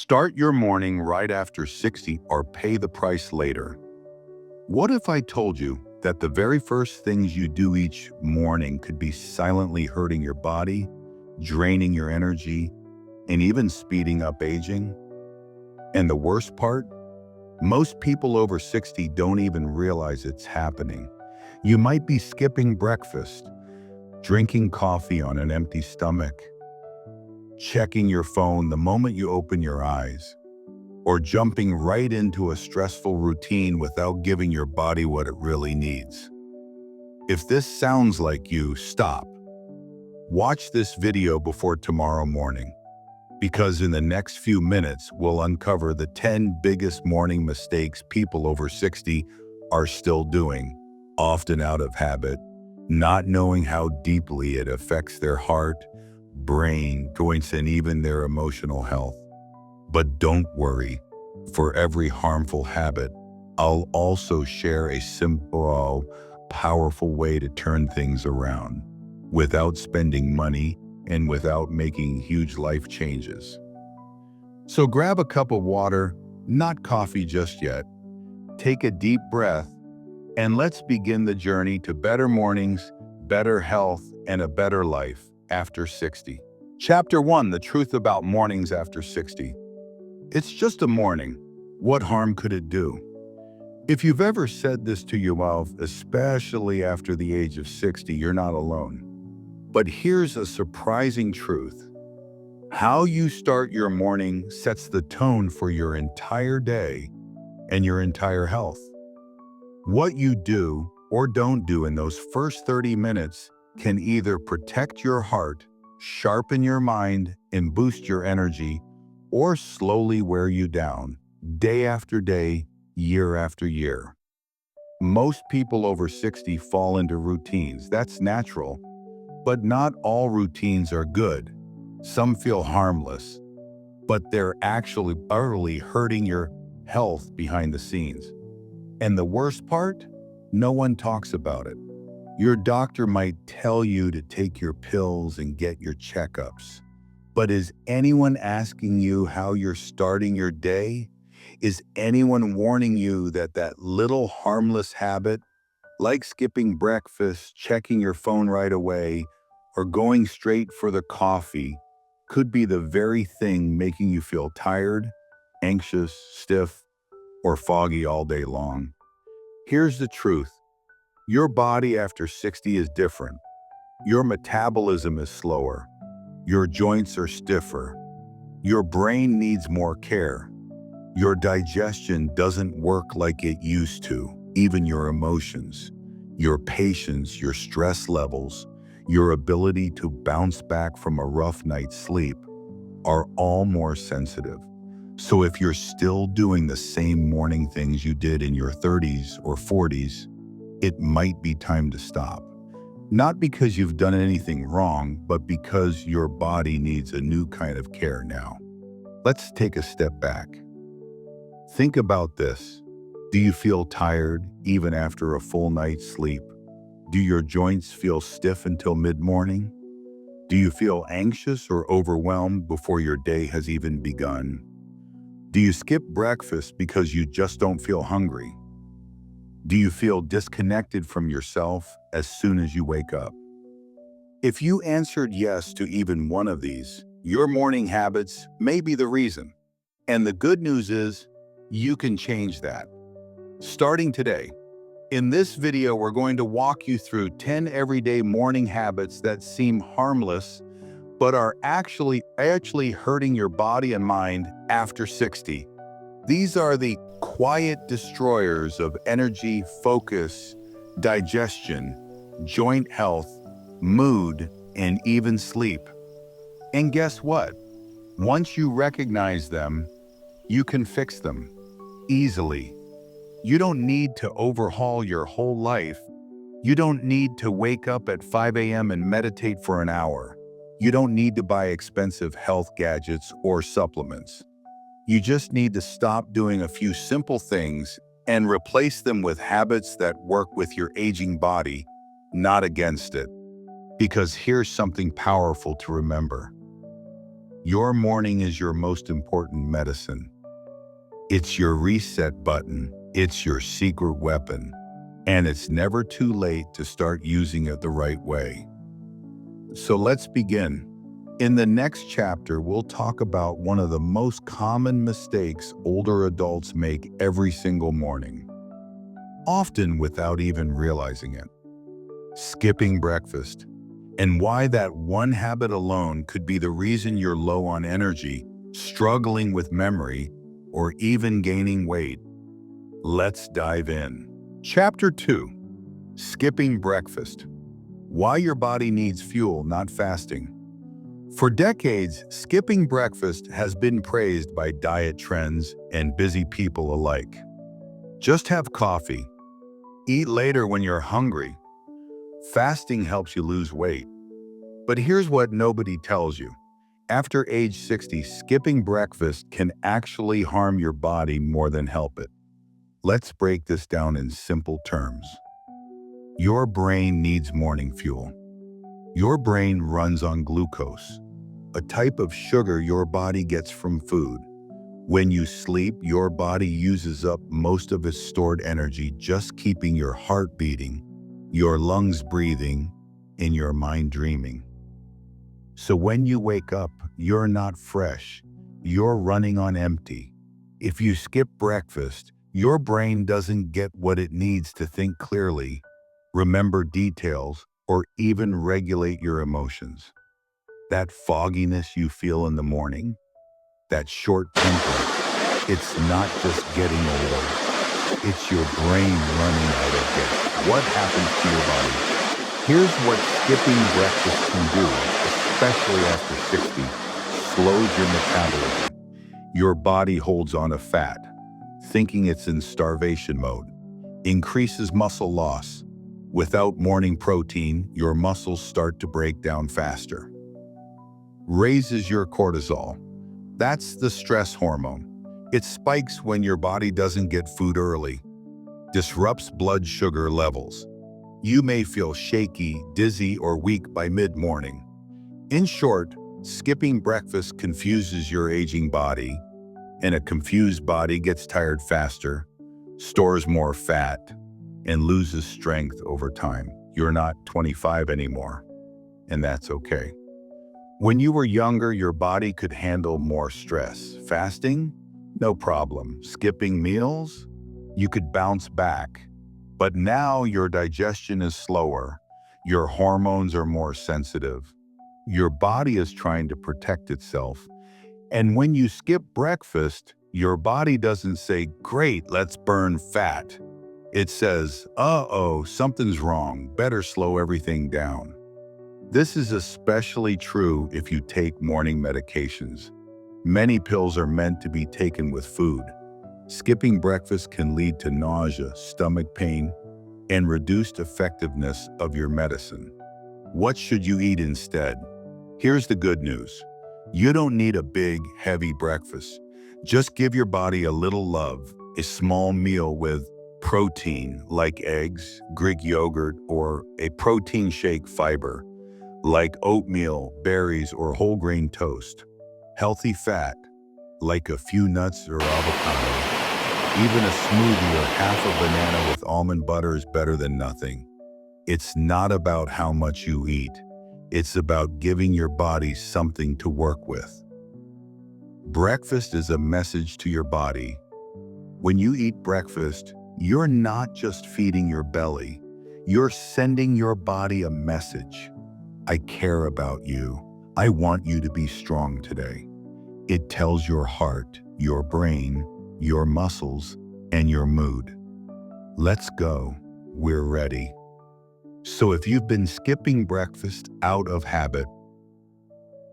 Start your morning right after 60 or pay the price later. What if I told you that the very first things you do each morning could be silently hurting your body, draining your energy, and even speeding up aging? And the worst part? Most people over 60 don't even realize it's happening. You might be skipping breakfast, drinking coffee on an empty stomach, checking your phone the moment you open your eyes, or jumping right into a stressful routine without giving your body what it really needs. If this sounds like you, stop. Watch this video before tomorrow morning, because in the next few minutes, we'll uncover the 10 biggest morning mistakes people over 60 are still doing, often out of habit, not knowing how deeply it affects their heart, brain, joints, and even their emotional health. But don't worry, for every harmful habit, I'll also share a simple, powerful way to turn things around without spending money and without making huge life changes. So grab a cup of water, not coffee just yet. Take a deep breath, and let's begin the journey to better mornings, better health, and a better life after 60. Chapter 1: The Truth About Mornings After 60. It's just a morning. What harm could it do? If you've ever said this to yourself, especially after the age of 60, you're not alone. But here's a surprising truth. How you start your morning sets the tone for your entire day and your entire health. What you do or don't do in those first 30 minutes can either protect your heart, sharpen your mind, and boost your energy, or slowly wear you down, day after day, year after year. Most people over 60 fall into routines. That's natural. But not all routines are good. Some feel harmless, but they're actually utterly hurting your health behind the scenes. And the worst part? No one talks about it. Your doctor might tell you to take your pills and get your checkups. But is anyone asking you how you're starting your day? Is anyone warning you that that little harmless habit, like skipping breakfast, checking your phone right away, or going straight for the coffee, could be the very thing making you feel tired, anxious, stiff, or foggy all day long? Here's the truth. Your body after 60 is different. Your metabolism is slower. Your joints are stiffer. Your brain needs more care. Your digestion doesn't work like it used to. Even your emotions, your patience, your stress levels, your ability to bounce back from a rough night's sleep are all more sensitive. So if you're still doing the same morning things you did in your 30s or 40s, it might be time to stop. Not because you've done anything wrong, but because your body needs a new kind of care now. Let's take a step back. Think about this. Do you feel tired even after a full night's sleep? Do your joints feel stiff until mid-morning? Do you feel anxious or overwhelmed before your day has even begun? Do you skip breakfast because you just don't feel hungry? Do you feel disconnected from yourself as soon as you wake up? If you answered yes to even one of these, your morning habits may be the reason. And the good news is, you can change that. Starting today. In this video, we're going to walk you through 10 everyday morning habits that seem harmless, but are actually hurting your body and mind after 60. These are the quiet destroyers of energy, focus, digestion, joint health, mood, and even sleep. And guess what? Once you recognize them, you can fix them easily. You don't need to overhaul your whole life. You don't need to wake up at 5 a.m. and meditate for an hour. You don't need to buy expensive health gadgets or supplements. You just need to stop doing a few simple things and replace them with habits that work with your aging body, not against it. Because here's something powerful to remember. Your morning is your most important medicine. It's your reset button. It's your secret weapon. And it's never too late to start using it the right way. So let's begin. In the next chapter, we'll talk about one of the most common mistakes older adults make every single morning, often without even realizing it. Skipping breakfast, and why that one habit alone could be the reason you're low on energy, struggling with memory, or even gaining weight. Let's dive in. Chapter 2. Skipping breakfast. Why your body needs fuel, not fasting. For decades, skipping breakfast has been praised by diet trends and busy people alike. Just have coffee. Eat later when you're hungry. Fasting helps you lose weight. But here's what nobody tells you. After age 60, skipping breakfast can actually harm your body more than help it. Let's break this down in simple terms. Your brain needs morning fuel. Your brain runs on glucose, a type of sugar your body gets from food. When you sleep, your body uses up most of its stored energy just keeping your heart beating, your lungs breathing, and your mind dreaming. So when you wake up, you're not fresh. You're running on empty. If you skip breakfast, your brain doesn't get what it needs to think clearly, remember details, or even regulate your emotions. That fogginess you feel in the morning, that short temper, it's not just getting older. It's your brain running out of gas. What happens to your body? Here's what skipping breakfast can do, especially after 60. Slows your metabolism. Your body holds on to fat, thinking it's in starvation mode. Increases muscle loss. Without morning protein, your muscles start to break down faster. Raises your cortisol. That's the stress hormone. It spikes when your body doesn't get food early. Disrupts blood sugar levels. You may feel shaky, dizzy, or weak by mid-morning. In short, skipping breakfast confuses your aging body, and a confused body gets tired faster, stores more fat, and loses strength over time. You're not 25 anymore, and that's okay. When you were younger, your body could handle more stress. Fasting? No problem. Skipping meals? You could bounce back. But now your digestion is slower. Your hormones are more sensitive. Your body is trying to protect itself. And when you skip breakfast, your body doesn't say, "Great, let's burn fat." It says, "Uh-oh, something's wrong. Better slow everything down." This is especially true if you take morning medications. Many pills are meant to be taken with food. Skipping breakfast can lead to nausea, stomach pain, and reduced effectiveness of your medicine. What should you eat instead? Here's the good news. You don't need a big, heavy breakfast. Just give your body a little love, a small meal with protein like eggs, Greek yogurt, or a protein shake fiber like oatmeal, berries, or whole grain toast. Healthy fat like a few nuts or avocado. Even a smoothie or half a banana with almond butter is better than nothing. It's not about how much you eat. It's about giving your body something to work with. Breakfast is a message to your body. When you eat breakfast, you're not just feeding your belly. You're sending your body a message. I care about you. I want you to be strong today. It tells your heart, your brain, your muscles, and your mood. Let's go. We're ready. So if you've been skipping breakfast out of habit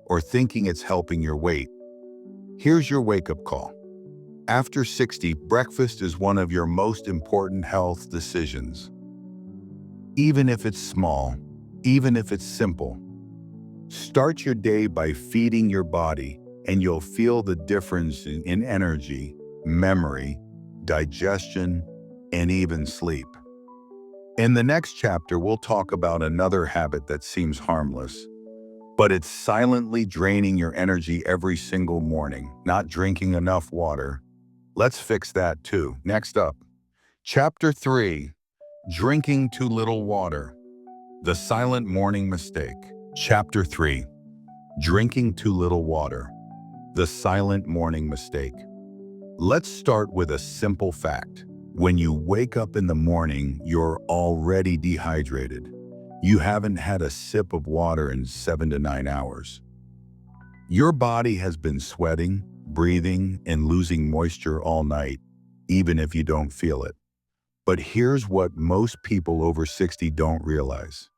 or thinking it's helping your weight, here's your wake-up call. After 60, breakfast is one of your most important health decisions. Even if it's small, even if it's simple, start your day by feeding your body, and you'll feel the difference in energy, memory, digestion, and even sleep. In the next chapter, we'll talk about another habit that seems harmless, but it's silently draining your energy every single morning, not drinking enough water. Let's fix that too. Next up, Chapter 3, Drinking Too Little Water. The Silent Morning Mistake. Chapter 3, Drinking Too Little Water. The Silent Morning Mistake. Let's start with a simple fact. When you wake up in the morning, you're already dehydrated. You haven't had a sip of water in 7 to 9 hours. Your body has been sweating, breathing, and losing moisture all night, even if you don't feel it. But here's what most people over 60 don't realize.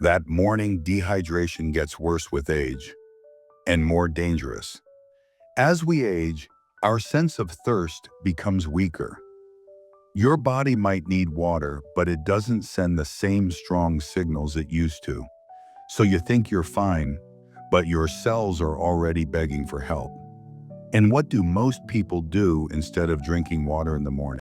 That morning dehydration gets worse with age, and more dangerous. As we age, our sense of thirst becomes weaker. Your body might need water, but it doesn't send the same strong signals it used to. So you think you're fine, but your cells are already begging for help. And what do most people do instead of drinking water in the morning?